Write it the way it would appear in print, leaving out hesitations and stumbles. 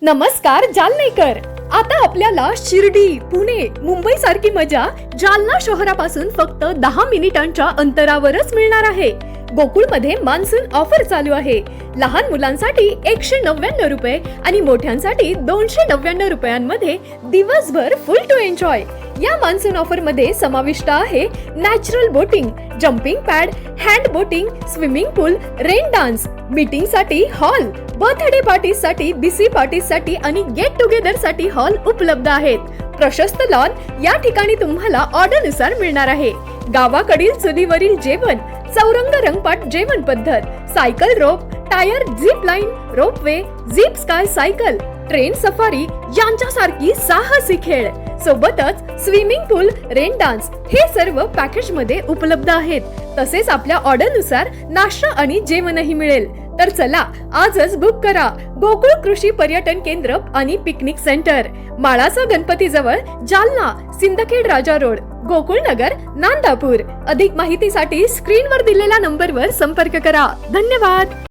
नमस्कार जालनेकर. आता आपल्याला शिर्डी, पुणे, मुंबई सारखी मजा जालना शहरापासून फक्त 10 मिनिटांच्या अंतरावरच मिळणार आहे. गोकुळमध्ये मान्सून ऑफर चालू आहे. लहान मुलांसाठी 199 रुपये आणि मोठ्यांसाठी 299 रुपयांमध्ये दिवसभर फुल टू एन्जॉय. या मान्सून ऑफर मध्ये समाविष्ट आहे natural boating, jumping pad, hand boating, swimming pool, rain dance, meeting साठी हॉल, बर्थडे पार्टी साठी, बीसी पार्टी साठी आणि गेट टुगेदर साठी हॉल उपलब्ध आहेत. प्रशस्त लॉन या ठिकाणी तुम्हाला ऑर्डर नुसार मिळणार आहे. गावाकडील चुलीवरील जेवण, चौरंग रंगपाट जेवण पद्धत, cycle rope, tyre zip line, ropeway, zip sky cycle, train safari यांच्यासारखी साहसी खेळ, सोबतच स्विमिंग पूल, रेन डान्स हे सर्व पॅकेज मध्ये उपलब्ध आहेत. तसेच आपल्या ऑर्डर नुसार नाश्ता आणि जेवणही मिळेल. तर चला आजच बुक करा. गोकुळ कृषी पर्यटन केंद्र आणि पिकनिक सेंटर, माळाचा गणपती जवळ, जालना, सिंदखेड राजा रोड, गोकुळ नगर, नांदापूर. अधिक माहितीसाठी स्क्रीनवर दिलेल्या नंबरवर संपर्क करा. धन्यवाद.